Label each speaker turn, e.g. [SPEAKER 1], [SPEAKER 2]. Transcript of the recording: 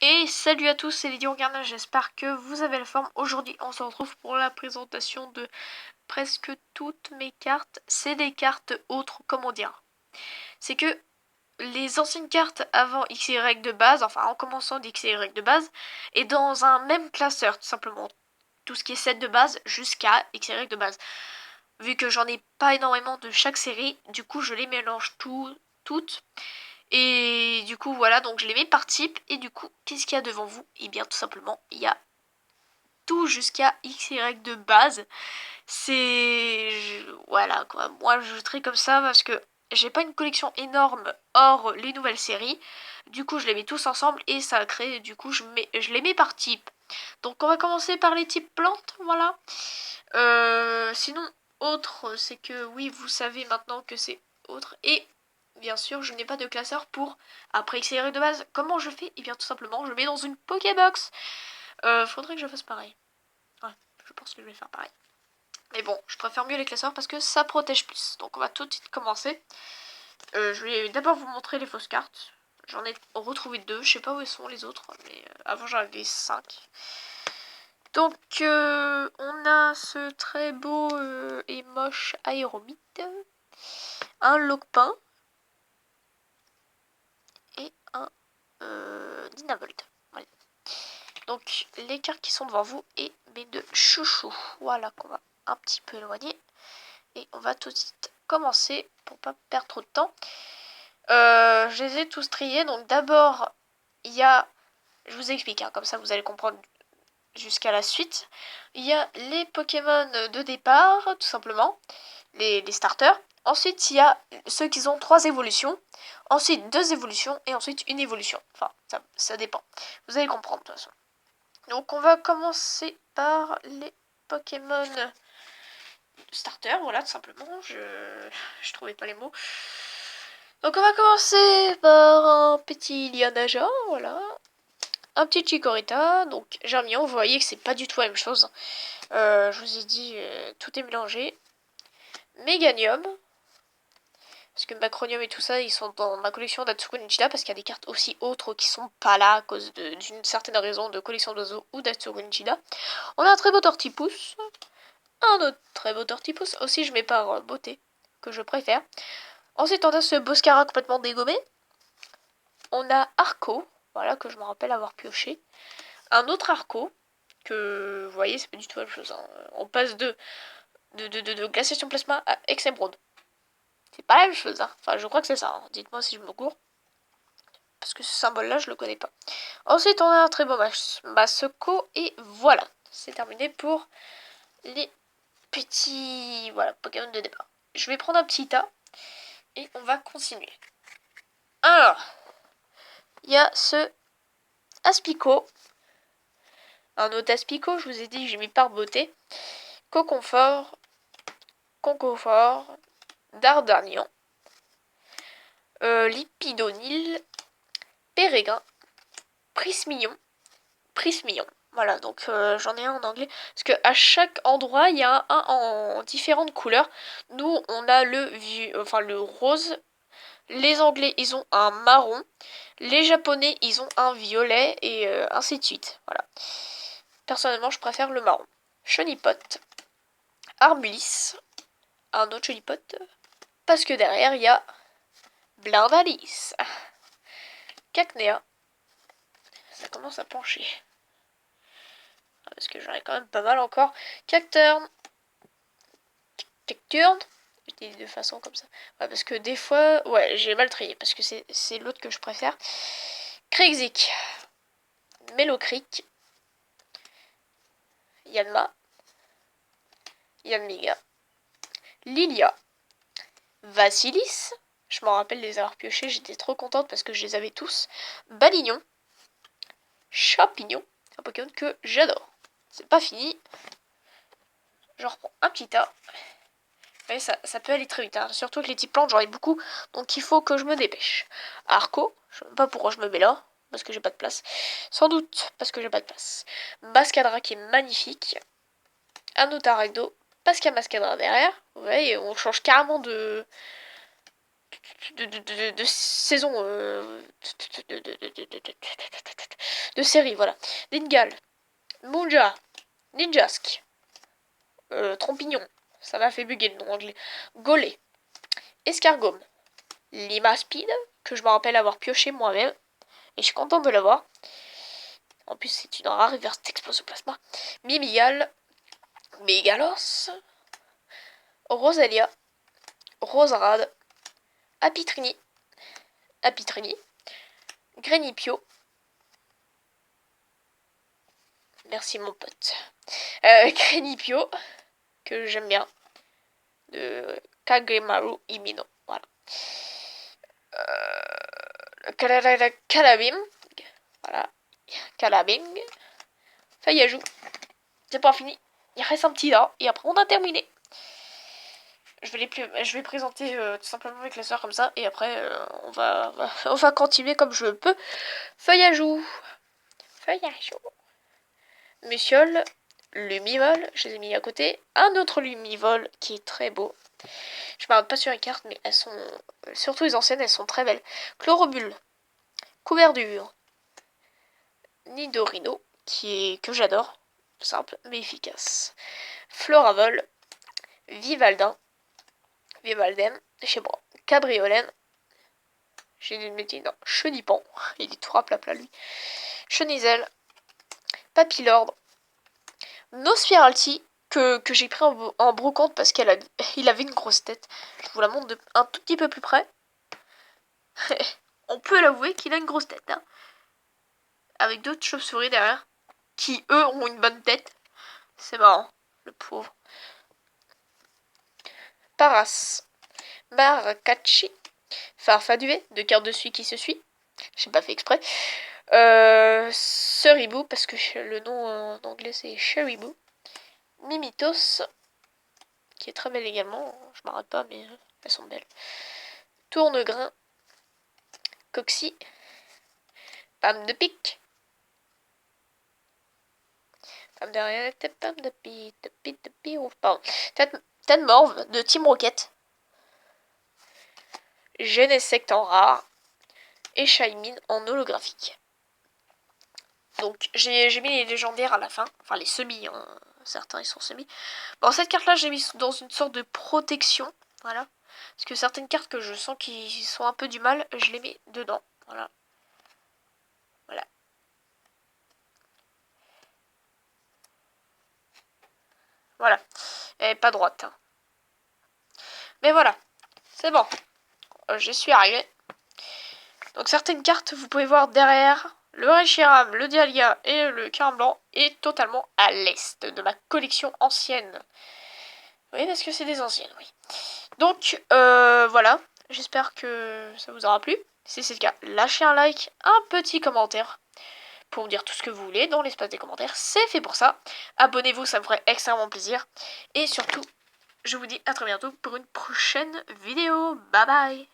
[SPEAKER 1] Et salut à tous, c'est Lydie Organa, j'espère que vous avez la forme. Aujourd'hui, on se retrouve pour la présentation de presque toutes mes cartes. C'est des cartes autres, comment dire. C'est que les anciennes cartes avant X et Y de base, enfin en commençant d'X et Y de base, et dans un même classeur, tout simplement. Tout ce qui est set de base jusqu'à X et Y de base. Vu que j'en ai pas énormément de chaque série, du coup je les mélange toutes. Et du coup, voilà, donc je les mets par type. Et du coup, qu'est-ce qu'il y a devant vous? Et bien, tout simplement, il y a tout jusqu'à XY de base. C'est... Voilà, quoi. Moi, je trie comme ça parce que j'ai pas une collection énorme hors les nouvelles séries. Du coup, je les mets tous ensemble et ça crée... Du coup, je les mets par type. Donc, on va commencer par les types plantes, voilà. Sinon, autre, c'est que oui, vous savez maintenant que c'est autre. Et bien sûr, je n'ai pas de classeur pour après accélérer de base. Comment je fais? Et bien tout simplement, je mets dans une Pokébox. Faudrait que je fasse pareil. Ouais, je pense que je vais faire pareil. Mais bon, je préfère mieux les classeurs parce que ça protège plus. Donc on va tout de suite commencer. Je vais d'abord vous montrer les fausses cartes. J'en ai retrouvé 2, je sais pas où sont les autres, mais avant j'en avais 5. Donc on a ce très beau et moche Aéromite, un Lockpin et un Dynavolt. Voilà. Donc les cartes qui sont devant vous et mes deux chouchous. Voilà qu'on va un petit peu éloigner. Et on va tout de suite commencer pour pas perdre trop de temps. Je les ai tous triés. Donc d'abord, il y a... Je vous explique, hein, comme ça vous allez comprendre jusqu'à la suite. Il y a les Pokémon de départ, tout simplement. Les starters. Ensuite, il y a ceux qui ont 3 évolutions. Ensuite, 2 évolutions. Et ensuite, une évolution. Enfin, ça dépend. Vous allez comprendre, de toute façon. Donc, on va commencer par les Pokémon starter. Voilà, tout simplement. Je trouvais pas les mots. Donc, on va commencer par un petit Lianaja. Voilà. Un petit Chikorita. Donc, Germion. Vous voyez que c'est pas du tout la même chose. Je vous ai dit, tout est mélangé. Meganium. Parce que Macronium et tout ça, ils sont dans ma collection d'Atsuko Ninja parce qu'il y a des cartes aussi autres qui sont pas là à cause d'une certaine raison de collection d'oiseaux ou d'Atsuko Ninja. On a un très beau Tortipousse. Un autre très beau Tortipousse. Aussi, je mets par beauté, que je préfère. Ensuite, on a ce Boscara complètement dégommé. On a Arco, voilà, que je me rappelle avoir pioché. Un autre Arco, que vous voyez, c'est pas du tout la même chose. Hein. On passe de Glaciation Plasma à Exemeraude. C'est pas la même chose, hein. Enfin, je crois que c'est ça. Hein. Dites-moi si je me gourre. Parce que ce symbole-là, je le connais pas. Ensuite, on a un très beau Masoko. Et voilà. C'est terminé pour les petits... Voilà, Pokémon de départ. Je vais prendre un petit tas. Et on va continuer. Alors, il y a ce Aspico. Un autre Aspico, je vous ai dit que j'ai mis par beauté. Coconfort. Concoffort. Dardanian. Lipidonil. Pérégrin. Prismillon. Voilà, donc j'en ai un en anglais. Parce qu'à chaque endroit, il y a un en différentes couleurs. Nous, on a le rose. Les Anglais, ils ont un marron. Les Japonais, ils ont un violet. Et ainsi de suite. Voilà. Personnellement, je préfère le marron. Chonipot. Armulis. Un autre Chonipot. Parce que derrière, il y a Blindalis. Cacnea. Ça commence à pencher. Parce que j'en ai quand même pas mal encore. Cacturne. Cacturne. Je dis de façon comme ça. Ouais, parce que des fois... Ouais, j'ai mal trié. Parce que c'est l'autre que je préfère. Krexik. Melocric. Yanma. Yanmiga. Lilia. Vassilis. Je m'en rappelle les avoir piochés. J'étais trop contente parce que je les avais tous. Balignon. Champignon. Un Pokémon que j'adore. C'est pas fini. Je reprends un petit tas. Ouais, ça peut aller très vite, hein. Surtout que les types plantes, j'en ai beaucoup, donc il faut que je me dépêche. Arco, je sais même pas pourquoi je me mets là, parce que j'ai pas de place. Sans doute parce que j'ai pas de place. Mascadra qui est magnifique. Un Otaragdo, parce qu'il y a Mascadra derrière. Vous voyez, on change carrément de saison. de série, voilà. Dingal, Munja, Ninjask, Trompignon, ça m'a fait bugger le nom anglais, Golé, Escargome, Limaspide, que je me rappelle avoir pioché moi-même, et je suis content de l'avoir. En plus, c'est une rare reverse d'explosoplasma. Mimigal, Megalos, Rosalia, Rosarade, Apitrini, Grenipio. Merci mon pote. Grenipio, que j'aime bien. De Kagemaru Imino. Voilà. Calabim. Voilà. Calabing. Fayajou. C'est pas fini. Il reste un petit là. Et après, on a terminé. Je vais présenter tout simplement mes classeurs comme ça. Et après, on va continuer comme je peux. Feuillajou. Musiole. Lumivol. Je les ai mis à côté. Un autre Lumivol qui est très beau. Je ne m'arrête pas sur les cartes, mais elles sont... Surtout les anciennes, elles sont très belles. Chlorobule. Couverture. Nidorino. Que j'adore. Simple, mais efficace. Floravol. Vivaldin. Vivaldem, je sais pas, Cabriolène, j'ai dit une bêtise, non, Chenipan, il est tout rapla lui, Chenizel, Papilord, Nospiralty, que j'ai pris en brocante parce qu'il avait une grosse tête. Je vous la montre un tout petit peu plus près. On peut l'avouer qu'il a une grosse tête, hein. Avec d'autres chauves-souris derrière, qui eux ont une bonne tête. C'est marrant, le pauvre. Paras. Marakachi, Farfaduet, deux cartes de suie qui se suit. J'ai pas fait exprès. Seribou, parce que le nom en anglais c'est Cheribou. Mimitos, qui est très belle également. Je m'arrête pas, mais elles sont belles. Tournegrain. Coxy. Pam de pique. Pam de pique. Pardon. Tête morve de Team Rocket. Genesect en rare. Et Shaymin en holographique. Donc j'ai mis les légendaires à la fin, enfin les semis, hein. Certains ils sont semis. Bon, cette carte là j'ai mis dans une sorte de protection, voilà. Parce que certaines cartes que je sens qui sont un peu du mal, je les mets dedans, voilà. Voilà. Voilà. Elle est pas droite, hein. Mais voilà, c'est bon. J'y suis arrivé. Donc certaines cartes, vous pouvez voir derrière, le Reshiram, le Dialga et le Carin Blanc est totalement à l'est de ma collection ancienne. Oui, parce que c'est des anciennes, oui. Donc, voilà. J'espère que ça vous aura plu. Si c'est le cas, lâchez un like, un petit commentaire pour me dire tout ce que vous voulez dans l'espace des commentaires. C'est fait pour ça. Abonnez-vous, ça me ferait extrêmement plaisir. Et surtout, je vous dis à très bientôt pour une prochaine vidéo. Bye bye.